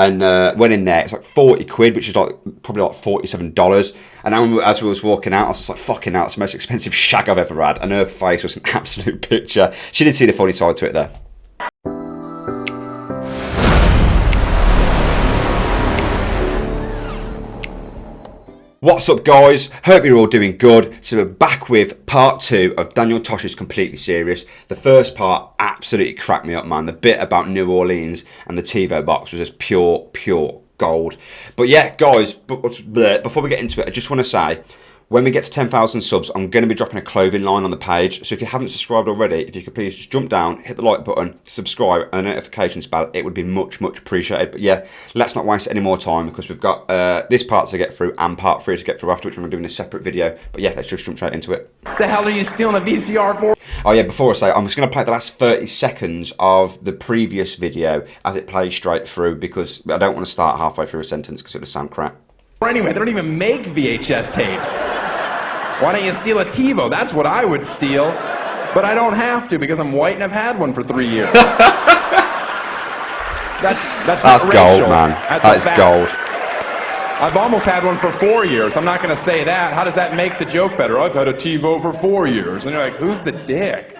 and went in there. It's like 40 quid, which is like probably like $47. And as we was walking out, I was just like, fucking hell, it's the most expensive shag I've ever had. And her face was an absolute picture. She did see the funny side to it there. What's up, guys? Hope you're all doing good. So we're back with part 2 of Daniel Tosh's Completely Serious. The first part absolutely cracked me up, man. The bit about New Orleans and the TiVo box was just pure gold. But yeah, guys, before we get into it, I just want to say, when we get to 10,000 subs, I'm going to be dropping a clothing line on the page. So if you haven't subscribed already, if you could please just jump down, hit the like button, subscribe, and the notifications bell, it would be much appreciated. But yeah, let's not waste any more time because we've got this part to get through and part 3 to get through after, which I'm doing a separate video. But yeah, let's just jump straight into it. What the hell are you stealing a VCR for? Oh yeah, before I say, I'm just going to play the last 30 seconds of the previous video as it plays straight through because I don't want to start halfway through a sentence because it would sound crap. Anyway, they don't even make VHS tapes. Why don't you steal a TiVo? That's what I would steal. But I don't have to because I'm white and I've had one for 3 years. That's gold, man. That is gold. I've almost had one for 4 years. I'm not going to say that. How does that make the joke better? I've had a TiVo for 4 years. And you're like, who's the dick?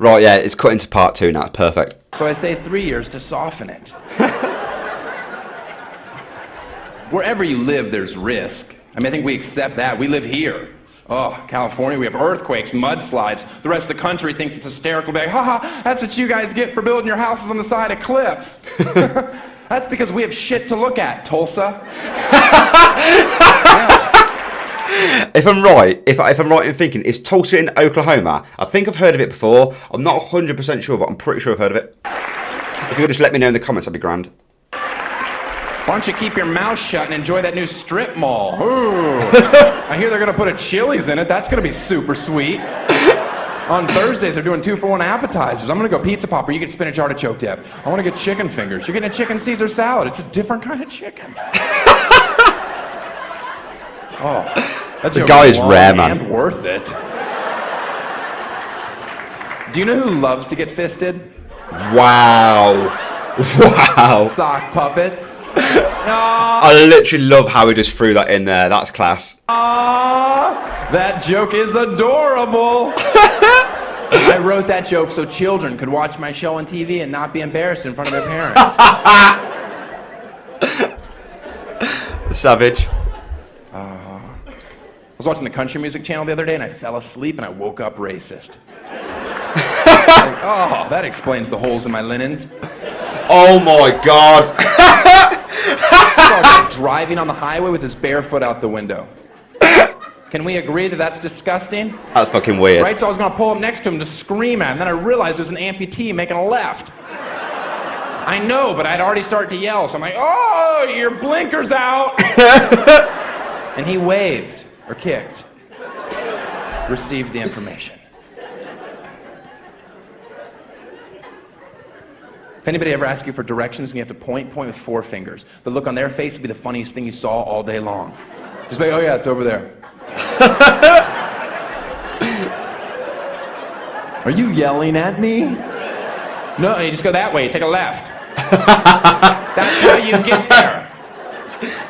Right, yeah, it's cut into part 2 now. It's perfect. So I say 3 years to soften it. Wherever you live, there's risk. I mean, I think we accept that. We live here. Oh, California, we have earthquakes, mudslides. The rest of the country thinks it's hysterical. Like, haha, that's what you guys get for building your houses on the side of cliffs. That's because we have shit to look at, Tulsa. Yeah. If I'm right, if I'm right in thinking, is Tulsa in Oklahoma? I think I've heard of it before. I'm not 100% sure, but I'm pretty sure I've heard of it. If you could just let me know in the comments, that'd be grand. Why don't you keep your mouth shut and enjoy that new strip mall? Ooh. I hear they're going to put a Chili's in it. That's going to be super sweet. On Thursdays, they're doing 2-for-1 appetizers. I'm going to go pizza popper. You get spinach artichoke dip. I want to get chicken fingers. You're getting a chicken Caesar salad. It's a different kind of chicken. Oh, that the guy is rare, man. And worth it. Do you know who loves to get fisted? Wow. Sock puppets. I literally love how he just threw that in there. That's class. That joke is adorable. I wrote that joke so children could watch my show on TV and not be embarrassed in front of their parents. Savage. I was watching the country music channel the other day and I fell asleep and I woke up racist. Like, oh, that explains the holes in my linens. Oh my God. Driving on the highway with his bare foot out the window. Can we agree that that's disgusting? That's fucking weird. Right, so I was going to pull up next to him to scream at him, and then I realized there's an amputee making a left. I know, but I'd already started to yell, so I'm like, oh, your blinker's out! And he waved, or kicked. Received the information. If anybody ever asks you for directions and you have to point with 4 fingers. The look on their face would be the funniest thing you saw all day long. Just like, oh yeah, it's over there. Are you yelling at me? No, you just go that way, take a left. That's how you get there.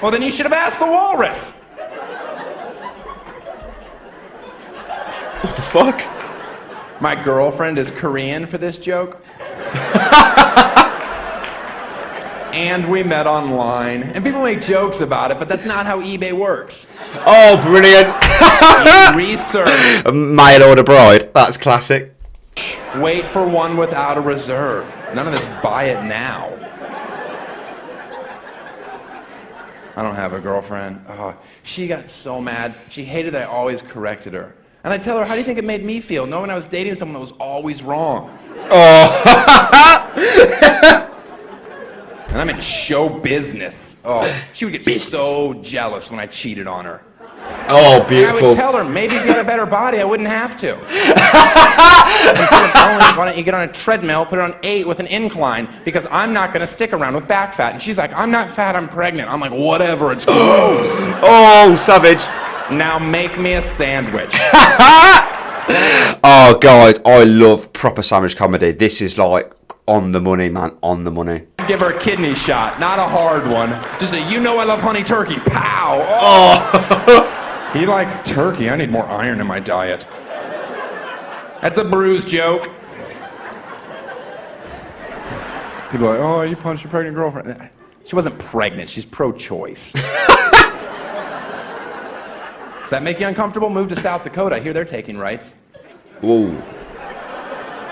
Well, then you should have asked the walrus. What the fuck? My girlfriend is Korean for this joke. And we met online. And people make jokes about it, but that's not how eBay works. Oh, brilliant. Research. Mail order bride. That's classic. Wait for one without a reserve. None of this buy it now. I don't have a girlfriend. Oh, she got so mad. She hated that I always corrected her. And I tell her, how do you think it made me feel knowing I was dating someone that was always wrong? Oh. And I'm in show business. Oh, she would get so jealous when I cheated on her. Oh, beautiful. I would tell her, maybe if you had a better body, I wouldn't have to. Instead of telling her, why don't you get on a treadmill, put it on 8 with an incline, because I'm not going to stick around with back fat. And she's like, I'm not fat, I'm pregnant. I'm like, whatever, it's gross. Oh, savage. Now make me a sandwich. Oh, guys, I love proper sandwich comedy. This is like on the money, man, on the money. Give her a kidney shot, not a hard one. Just a, you know I love honey turkey. Pow! Oh! He likes turkey. I need more iron in my diet. That's a bruise joke. People are like, oh, you punched your pregnant girlfriend. She wasn't pregnant. She's pro-choice. Does that make you uncomfortable? Move to South Dakota. I hear they're taking rights. Whoa.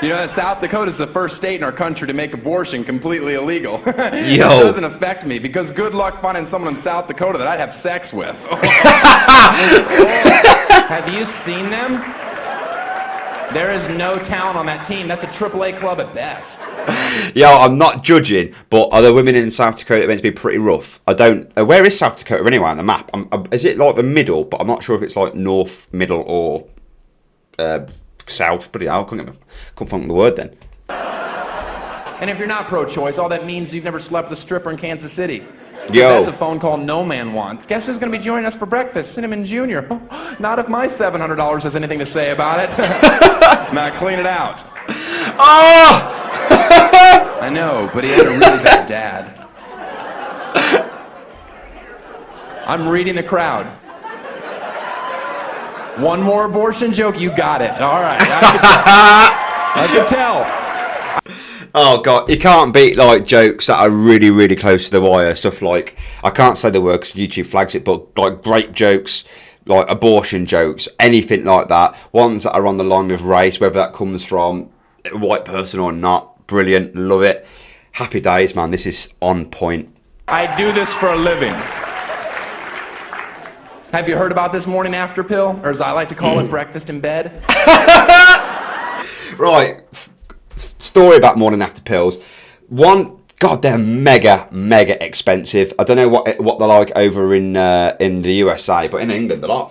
You know that South Dakota is the first state in our country to make abortion completely illegal. Yo. It doesn't affect me because good luck finding someone in South Dakota that I'd have sex with. Have you seen them? There is no talent on that team. That's a AAA club at best. Yo, I'm not judging, but are the women in South Dakota meant to be pretty rough? I don't. Where is South Dakota anyway on the map? Is it like the middle? But I'm not sure if it's like north, middle, or south. But yeah, I couldn't find the word then. And if you're not pro-choice, all that means you've never slept with a stripper in Kansas City. Yo. That's a phone call no man wants. Guess who's going to be joining us for breakfast? Cinnamon Jr. Not if my $700 has anything to say about it. Now clean it out. Oh! I know, but he had a really bad dad. I'm reading the crowd. One more abortion joke, you got it. All right. I can tell. Oh god, you can't beat like jokes that are really, really close to the wire. Stuff like, I can't say the word because YouTube flags it, but like great jokes, like abortion jokes, anything like that. Ones that are on the line with race, whether that comes from a white person or not. Brilliant, love it. Happy days, man. This is on point. I do this for a living. Have you heard about this morning after pill? Or as I like to call it, breakfast in bed? Right. Story about morning after pills. One, god, they're mega expensive. I don't know what they're like over in the USA, but in England they're like,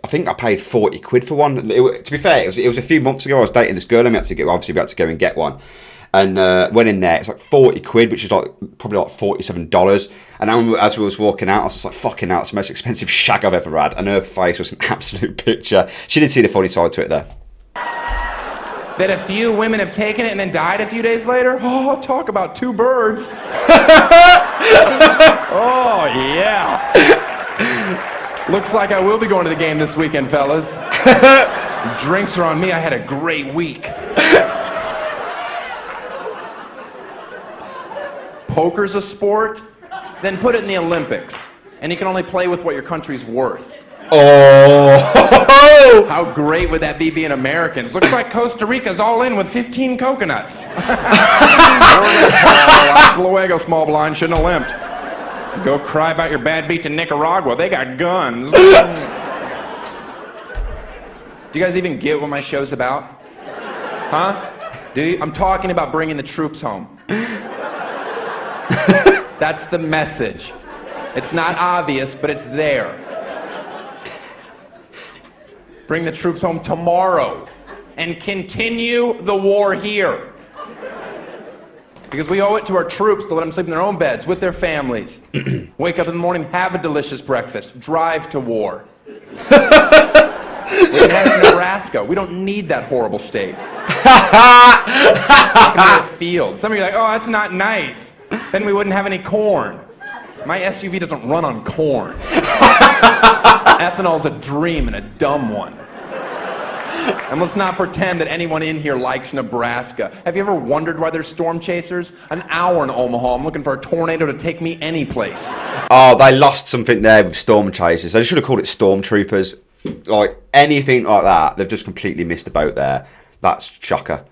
I think I paid 40 quid for one. To be fair, it was a few months ago. I was dating this girl and we had to go and get one. And went in there, it's like 40 quid, which is like probably like $47. And as we was walking out, I was just like, fucking hell, it's the most expensive shag I've ever had. And her face was an absolute picture. She did see the funny side to it there. That a few women have taken it and then died a few days later? Oh, talk about two birds. Oh, yeah. Looks like I will be going to the game this weekend, fellas. Drinks are on me. I had a great week. Poker's a sport? Then put it in the Olympics. And you can only play with what your country's worth. Oh! How great would that be being Americans? Looks like Costa Rica's all in with 15 coconuts. Hasta luego, small blind. Shouldn't have limped. Go cry about your bad beats in Nicaragua. They got guns. Do you guys even get what my show's about? Huh? Do you? I'm talking about bringing the troops home. That's the message. It's not obvious, but it's there. Bring the troops home tomorrow and continue the war here. Because we owe it to our troops to let them sleep in their own beds with their families. Wake up in the morning, have a delicious breakfast, drive to war. We can have it in Nebraska. We don't need that horrible state. Like a field. Some of you are like, oh, that's not nice. Then we wouldn't have any corn. My SUV doesn't run on corn. Ethanol's a dream and a dumb one. And let's not pretend that anyone in here likes Nebraska. Have you ever wondered why there's storm chasers? An hour in Omaha, I'm looking for a tornado to take me any place. Oh, they lost something there with storm chasers. They should have called it stormtroopers. Like, anything like that, they've just completely missed the boat there. That's shocker.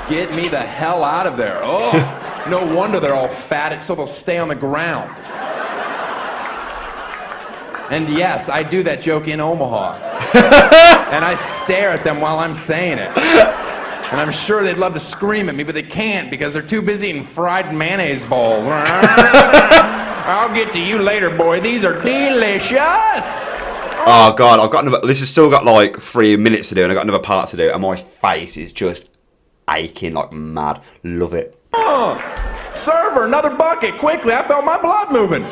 Get me the hell out of there. Oh. No wonder they're all fat, it's so they'll stay on the ground. And yes, I do that joke in Omaha. And I stare at them while I'm saying it. And I'm sure they'd love to scream at me, but they can't because they're too busy eating fried mayonnaise balls. I'll get to you later, boy. These are delicious. Oh, God, I've got another... This has still got like 3 minutes to do, and I've got another part to do, and my face is just aching like mad. Love it. Oh, server, another bucket, quickly, I felt my blood moving.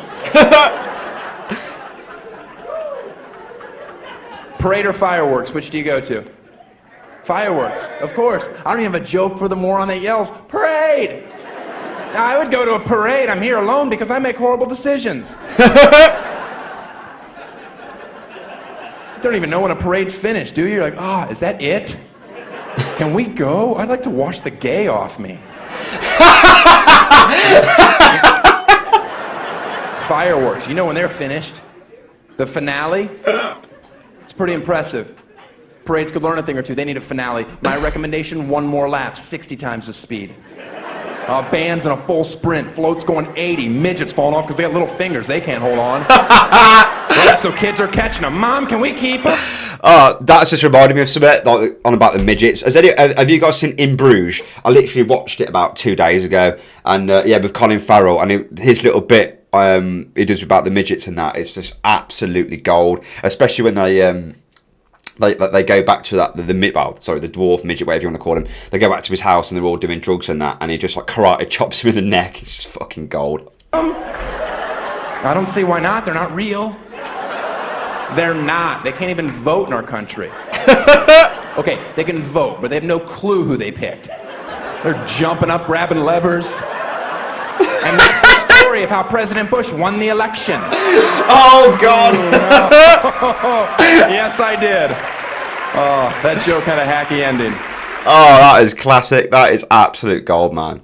Parade or fireworks, which do you go to? Fireworks, of course. I don't even have a joke for the moron that yells, parade! Now, I would go to a parade. I'm here alone because I make horrible decisions. You don't even know when a parade's finished, do you? You're like, is that it? Can we go? I'd like to wash the gay off me. Fireworks, you know when they're finished. The finale, it's pretty impressive. Parades could learn a thing or two. They need a finale. My recommendation, 1 more lap, 60 times the speed. Bands in a full sprint, floats going 80, midgets falling off because they got little fingers they can't hold on. Right, so kids are catching them. Mom, can we keep them? That's just reminded me of something like, on about the midgets. Have you guys seen In Bruges? I literally watched it about 2 days ago, and with Colin Farrell, and his little bit he does about the midgets and that, it's just absolutely gold, especially when they go back to that the dwarf midget, whatever you want to call him. They go back to his house and they're all doing drugs and that, and he just like karate chops him in the neck. It's just fucking gold. I don't see why not. They're not real. They're not. They can't even vote in our country. Okay, they can vote, but they have no clue who they picked. They're jumping up, grabbing levers. And that's the story of how President Bush won the election. Oh, God. Yes, I did. Oh, that joke had a hacky ending. Oh, that is classic. That is absolute gold, man.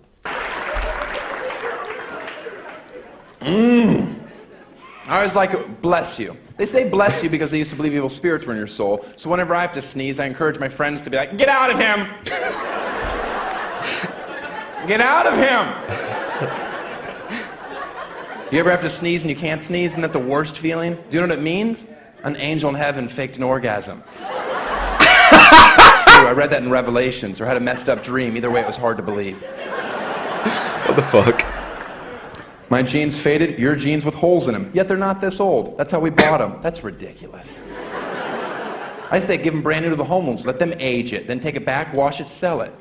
I was like, bless you. They say bless you because they used to believe evil spirits were in your soul. So whenever I have to sneeze, I encourage my friends to be like, get out of him! Get out of him! You ever have to sneeze and you can't sneeze? Isn't that the worst feeling? Do you know what it means? An angel in heaven faked an orgasm. I read that in Revelations, or had a messed up dream. Either way, it was hard to believe. What the fuck? My jeans faded, your jeans with holes in them. Yet they're not this old. That's how we bought them. That's ridiculous. I say give them brand new to the homeless. Let them age it. Then take it back, wash it, sell it.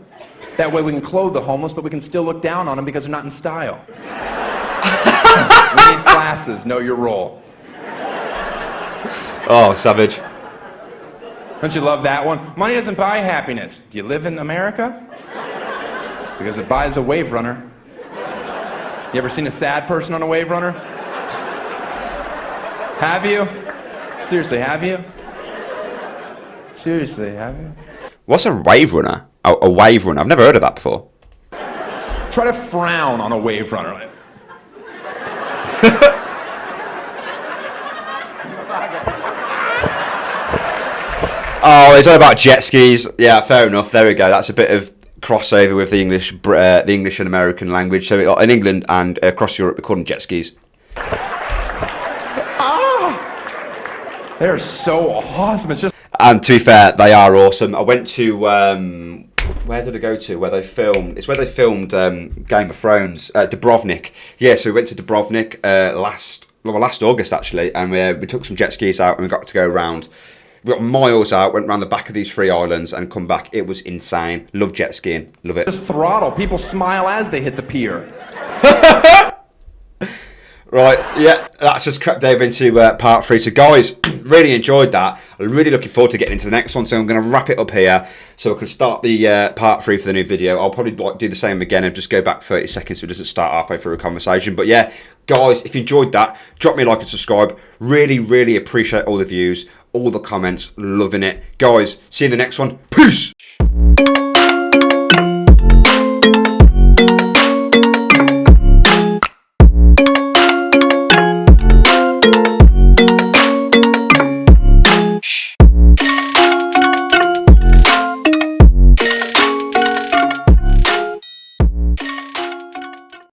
That way we can clothe the homeless, but we can still look down on them because they're not in style. We need classes. Know your role. Oh, savage. Don't you love that one? Money doesn't buy happiness. Do you live in America? Because it buys a wave runner. You ever seen a sad person on a wave runner? Have you? Seriously, have you? Seriously, have you? What's a wave runner? A wave runner? I've never heard of that before. Try to frown on a wave runner. Oh, it's all about jet skis. Yeah, fair enough. There we go. That's a bit of crossover with the English and American language. So in England and across Europe, we call them jet skis. They're so awesome. It's just. And to be fair, they are awesome. I went to where did I go to? Where they filmed? It's where they filmed Game of Thrones. Dubrovnik. Yeah, so we went to Dubrovnik last August actually, and we took some jet skis out and we got to go around. We got miles out, went around the back of these 3 islands and come back. It was insane. Love jet skiing. Love it. Just throttle. People smile as they hit the pier. Right, yeah, that's just crept over into part 3. So guys, really enjoyed that. I'm really looking forward to getting into the next one. So I'm going to wrap it up here so I can start the part 3 for the new video. I'll probably do the same again and just go back 30 seconds so it doesn't start halfway through a conversation. But yeah, guys, if you enjoyed that, drop me a like and subscribe. Really, really appreciate all the views, all the comments. Loving it. Guys, see you in the next one. Peace!